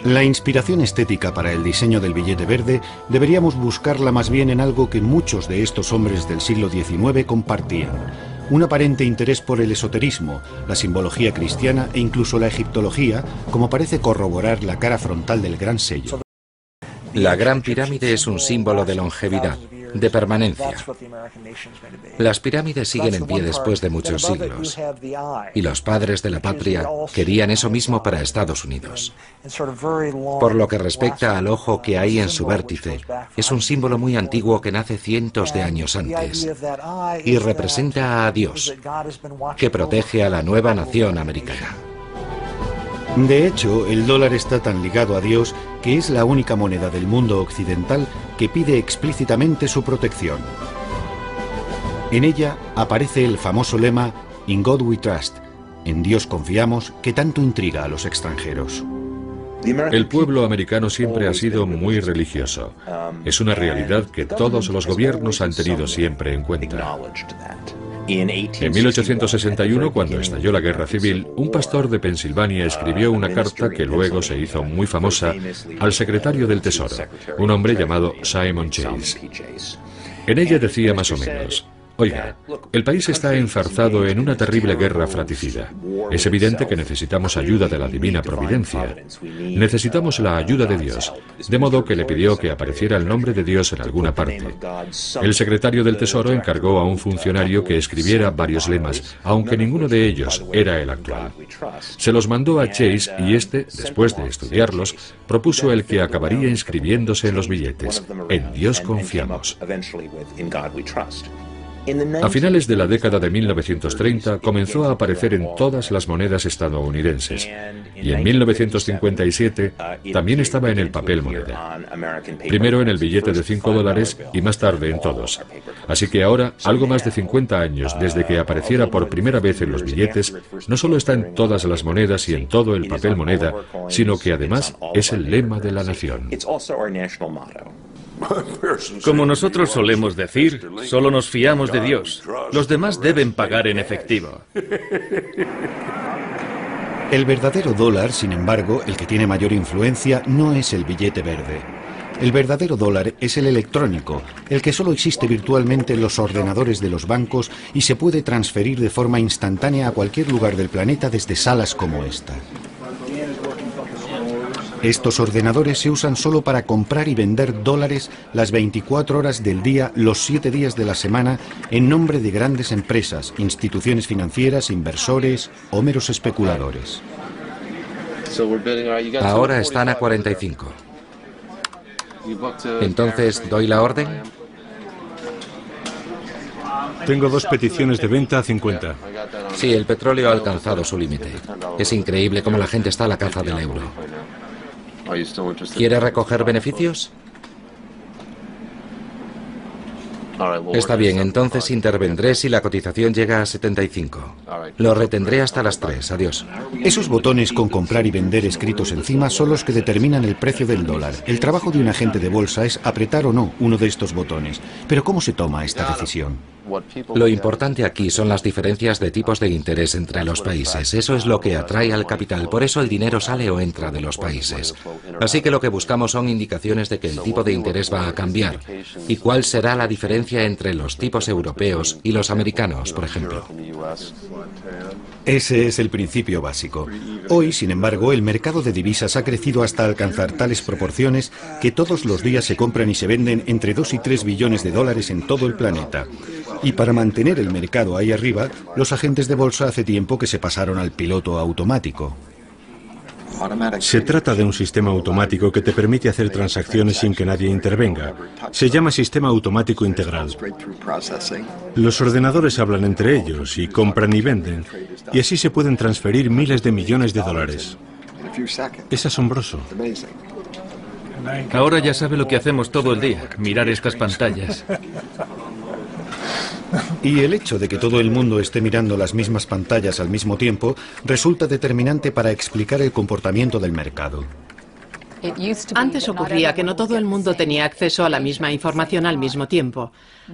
A: La inspiración estética para el diseño del billete verde deberíamos buscarla más bien en algo que muchos de estos hombres del siglo XIX compartían: un aparente interés por el esoterismo, la simbología cristiana e incluso la egiptología, como parece corroborar la cara frontal del Gran Sello.
E: La Gran Pirámide es un símbolo de longevidad, de permanencia. Las pirámides siguen en pie después de muchos siglos, y los padres de la patria querían eso mismo para Estados Unidos. Por lo que respecta al ojo que hay en su vértice, es un símbolo muy antiguo que nace cientos de años antes, y representa a Dios, que protege a la nueva nación americana.
A: De hecho, el dólar está tan ligado a Dios que es la única moneda del mundo occidental que pide explícitamente su protección. En ella aparece el famoso lema "In God we trust", en Dios confiamos, que tanto intriga a los extranjeros.
B: El pueblo americano siempre ha sido muy religioso. Es una realidad que todos los gobiernos han tenido siempre en cuenta. En 1861, cuando estalló la Guerra Civil, un pastor de Pensilvania escribió una carta que luego se hizo muy famosa al secretario del Tesoro, un hombre llamado Simon Chase. En ella decía más o menos: oiga, el país está enzarzado en una terrible guerra fratricida. Es evidente que necesitamos ayuda de la divina providencia. Necesitamos la ayuda de Dios, de modo que le pidió que apareciera el nombre de Dios en alguna parte. El secretario del Tesoro encargó a un funcionario que escribiera varios lemas, aunque ninguno de ellos era el actual. Se los mandó a Chase y este, después de estudiarlos, propuso el que acabaría inscribiéndose en los billetes: "En Dios confiamos". A finales de la década de 1930 comenzó a aparecer en todas las monedas estadounidenses, y en 1957 también estaba en el papel moneda. Primero en el billete de $5 y más tarde en todos. Así que ahora, algo más de 50 años desde que apareciera por primera vez en los billetes, no solo está en todas las monedas y en todo el papel moneda, sino que además es el lema de la nación.
C: Como nosotros solemos decir, solo nos fiamos de Dios. Los demás deben pagar en efectivo.
A: El verdadero dólar, sin embargo, el que tiene mayor influencia, no es el billete verde. El verdadero dólar es el electrónico, el que solo existe virtualmente en los ordenadores de los bancos y se puede transferir de forma instantánea a cualquier lugar del planeta desde salas como esta. Estos ordenadores se usan solo para comprar y vender dólares las 24 horas del día, los 7 días de la semana, en nombre de grandes empresas, instituciones financieras, inversores o meros especuladores.
E: Ahora están a 45. Entonces, ¿doy la orden?
D: Tengo 2 peticiones de venta a 50.
E: Sí, el petróleo ha alcanzado su límite. Es increíble cómo la gente está a la caza del euro. ¿Quiere recoger beneficios? Está bien, entonces intervendré si la cotización llega a 75. Lo retendré hasta las 3. Adiós.
A: Esos botones con comprar y vender escritos encima son los que determinan el precio del dólar. El trabajo de un agente de bolsa es apretar o no uno de estos botones. Pero ¿cómo se toma esta decisión?
E: Lo importante aquí son las diferencias de tipos de interés entre los países. Eso es lo que atrae al capital. Por eso el dinero sale o entra de los países. Así que lo que buscamos son indicaciones de que el tipo de interés va a cambiar. ¿Y cuál será la diferencia entre los tipos europeos y los americanos, por ejemplo?
A: Ese es el principio básico. Hoy, sin embargo, el mercado de divisas ha crecido hasta alcanzar tales proporciones que todos los días se compran y se venden entre 2 y 3 billones de dólares en todo el planeta. Y para mantener el mercado ahí arriba, los agentes de bolsa hace tiempo que se pasaron al piloto automático.
D: Se trata de un sistema automático que te permite hacer transacciones sin que nadie intervenga. Se llama sistema automático integral. Los ordenadores hablan entre ellos y compran y venden, y así se pueden transferir miles de millones de dólares. Es asombroso.
C: Ahora ya sabe lo que hacemos todo el día, mirar estas pantallas.
A: Y el hecho de que todo el mundo esté mirando las mismas pantallas al mismo tiempo resulta determinante para explicar el comportamiento del mercado.
F: Antes ocurría que no todo el mundo tenía acceso a la misma información al mismo tiempo.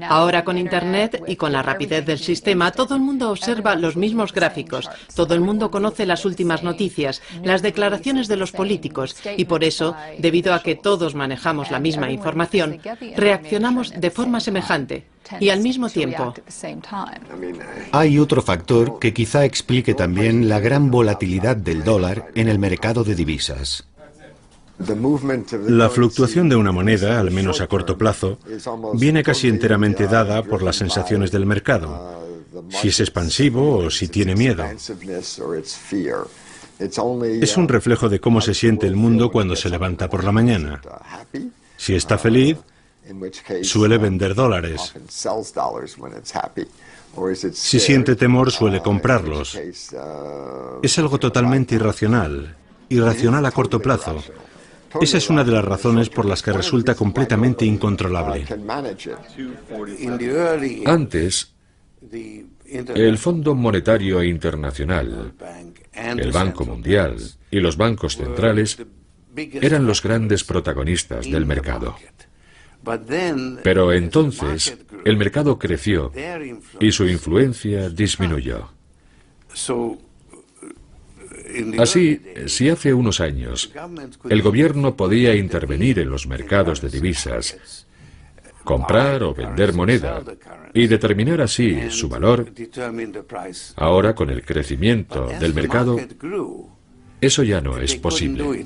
F: Ahora con Internet y con la rapidez del sistema, todo el mundo observa los mismos gráficos, todo el mundo conoce las últimas noticias, las declaraciones de los políticos y por eso, debido a que todos manejamos la misma información, reaccionamos de forma semejante y al mismo tiempo.
A: Hay otro factor que quizá explique también la gran volatilidad del dólar en el mercado de divisas.
D: La fluctuación de una moneda, al menos a corto plazo, viene casi enteramente dada por las sensaciones del mercado, si es expansivo o si tiene miedo. Es un reflejo de cómo se siente el mundo cuando se levanta por la mañana. Si está feliz, suele vender dólares. Si siente temor, suele comprarlos. Es algo totalmente irracional a corto plazo. Esa es una de las razones por las que resulta completamente incontrolable.
B: Antes, el Fondo Monetario Internacional, el Banco Mundial y los bancos centrales eran los grandes protagonistas del mercado. Pero entonces el mercado creció y su influencia disminuyó. Así, si hace unos años el gobierno podía intervenir en los mercados de divisas, comprar o vender moneda y determinar así su valor, ahora con el crecimiento del mercado, eso ya no es posible.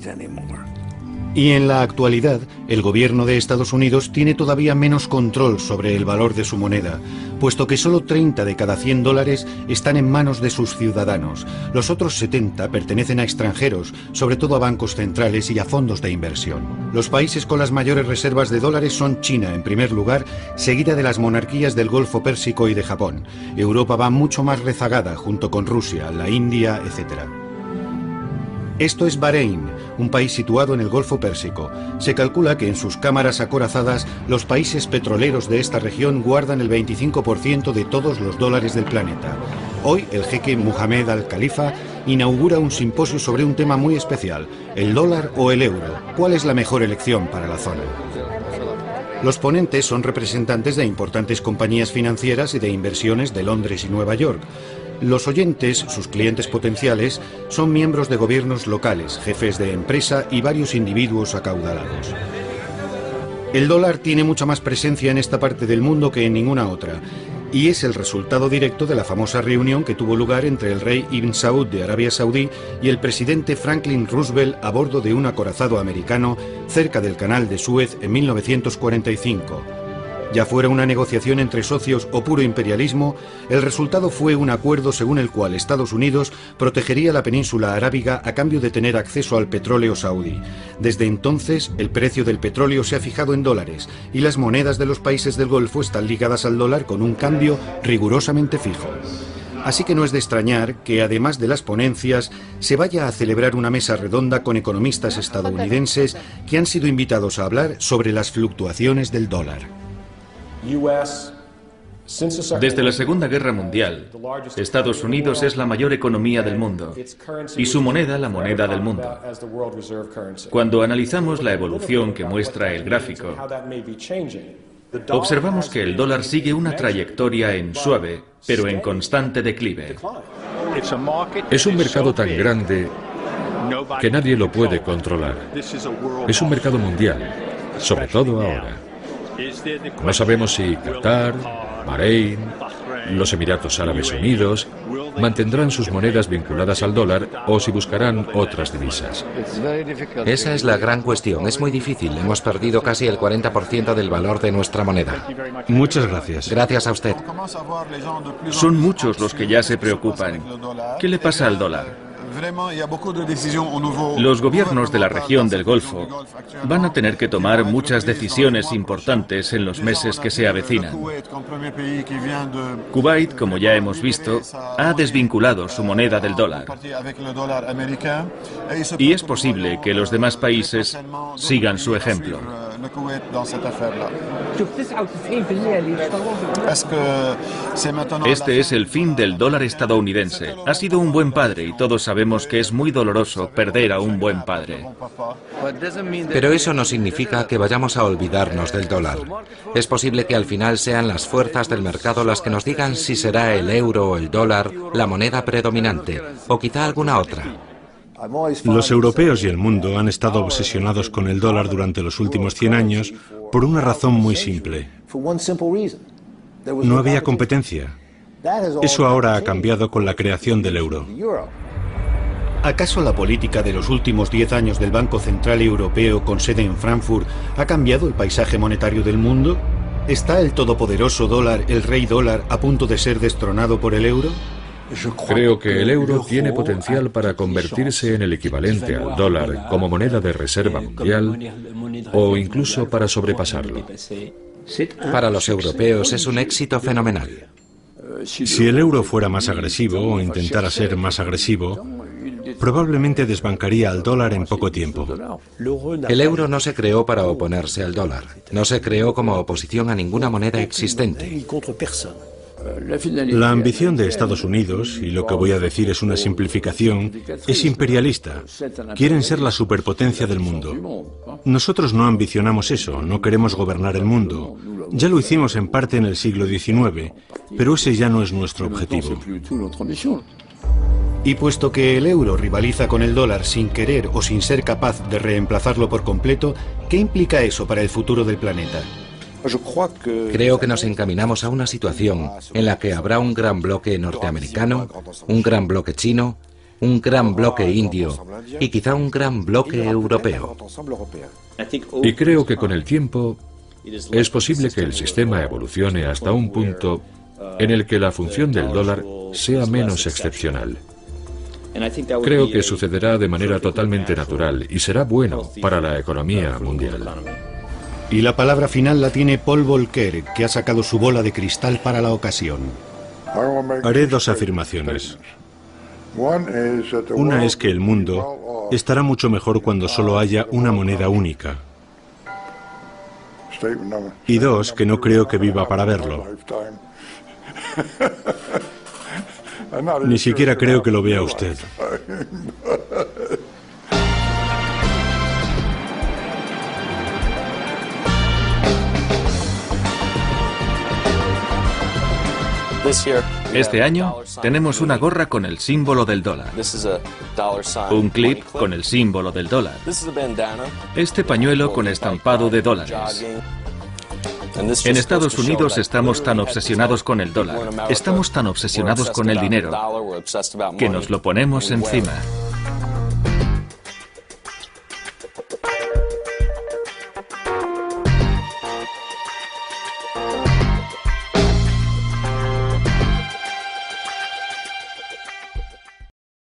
A: Y en la actualidad, el gobierno de Estados Unidos tiene todavía menos control sobre el valor de su moneda, puesto que solo 30 de cada 100 dólares están en manos de sus ciudadanos. Los otros 70 pertenecen a extranjeros, sobre todo a bancos centrales y a fondos de inversión. Los países con las mayores reservas de dólares son China, en primer lugar, seguida de las monarquías del Golfo Pérsico y de Japón. Europa va mucho más rezagada, junto con Rusia, la India, etc. Esto es Bahrein, un país situado en el Golfo Pérsico. Se calcula que en sus cámaras acorazadas los países petroleros de esta región guardan el 25% de todos los dólares del planeta. Hoy el jeque Mohammed Al-Khalifa inaugura un simposio sobre un tema muy especial, el dólar o el euro. ¿Cuál es la mejor elección para la zona? Los ponentes son representantes de importantes compañías financieras y de inversiones de Londres y Nueva York. Los oyentes, sus clientes potenciales, son miembros de gobiernos locales, jefes de empresa y varios individuos acaudalados. El dólar tiene mucha más presencia en esta parte del mundo que en ninguna otra, y es el resultado directo de la famosa reunión que tuvo lugar entre el rey Ibn Saud de Arabia Saudí y el presidente Franklin Roosevelt a bordo de un acorazado americano cerca del Canal de Suez en 1945. Ya fuera una negociación entre socios o puro imperialismo, el resultado fue un acuerdo según el cual Estados Unidos protegería la península arábiga a cambio de tener acceso al petróleo saudí. Desde entonces, el precio del petróleo se ha fijado en dólares y las monedas de los países del Golfo están ligadas al dólar con un cambio rigurosamente fijo. Así que no es de extrañar que, además de las ponencias, se vaya a celebrar una mesa redonda con economistas estadounidenses que han sido invitados a hablar sobre las fluctuaciones del dólar.
C: Desde la Segunda Guerra Mundial, Estados Unidos es la mayor economía del mundo y su moneda la moneda del mundo. Cuando analizamos la evolución que muestra el gráfico, observamos que el dólar sigue una trayectoria en suave, pero en constante declive.
B: Es un mercado tan grande que nadie lo puede controlar. Es un mercado mundial, sobre todo ahora. No sabemos si Qatar, Bahrein, los Emiratos Árabes Unidos mantendrán sus monedas vinculadas al dólar o si buscarán otras divisas.
E: Esa es la gran cuestión. Es muy difícil. Hemos perdido casi el 40% del valor de nuestra moneda.
D: Muchas gracias.
E: Gracias a usted.
C: Son muchos los que ya se preocupan. ¿Qué le pasa al dólar? Los gobiernos de la región del Golfo van a tener que tomar muchas decisiones importantes en los meses que se avecinan. Kuwait, como ya hemos visto, ha desvinculado su moneda del dólar. Y es posible que los demás países sigan su ejemplo. Este es el fin del dólar estadounidense. Ha sido un buen padre y todos sabemos sabemos que es muy doloroso perder a un buen padre.
E: Pero eso no significa que vayamos a olvidarnos del dólar. Es posible que al final sean las fuerzas del mercado las que nos digan si será el euro o el dólar la moneda predominante, o quizá alguna otra.
D: Los europeos y el mundo han estado obsesionados con el dólar durante los últimos 100 años por una razón muy simple. No había competencia. Eso ahora ha cambiado con la creación del euro.
A: ¿Acaso la política de los últimos 10 años del Banco Central Europeo con sede en Frankfurt ha cambiado el paisaje monetario del mundo? ¿Está el todopoderoso dólar, el rey dólar, a punto de ser destronado por el euro?
B: Creo que el euro tiene potencial para convertirse en el equivalente al dólar como moneda de reserva mundial o incluso para sobrepasarlo.
E: Para los europeos es un éxito fenomenal.
D: Si el euro fuera más agresivo o intentara ser más agresivo, probablemente desbancaría al dólar en poco tiempo.
E: El euro no se creó para oponerse al dólar. No se creó como oposición a ninguna moneda existente.
D: La ambición de Estados Unidos, y lo que voy a decir es una simplificación, es imperialista. Quieren ser la superpotencia del mundo. Nosotros no ambicionamos eso, no queremos gobernar el mundo. Ya lo hicimos en parte en el siglo XIX, pero ese ya no es nuestro objetivo.
A: Y puesto que el euro rivaliza con el dólar sin querer o sin ser capaz de reemplazarlo por completo, ¿qué implica eso para el futuro del planeta?
E: Creo que nos encaminamos a una situación en la que habrá un gran bloque norteamericano, un gran bloque chino, un gran bloque indio y quizá un gran bloque europeo.
B: Y creo que con el tiempo es posible que el sistema evolucione hasta un punto en el que la función del dólar sea menos excepcional. Creo que sucederá de manera totalmente natural y será bueno para la economía mundial.
A: Y la palabra final la tiene Paul Volcker, que ha sacado su bola de cristal para la ocasión.
D: Haré dos afirmaciones. Una es que el mundo estará mucho mejor cuando solo haya una moneda única. Y dos, que no creo que viva para verlo. Ni siquiera creo que lo vea usted.
C: Este año tenemos una gorra con el símbolo del dólar, un clip con el símbolo del dólar, este pañuelo con estampado de dólares. En Estados Unidos estamos tan obsesionados con el dólar, estamos tan obsesionados con el dinero, que nos lo ponemos encima.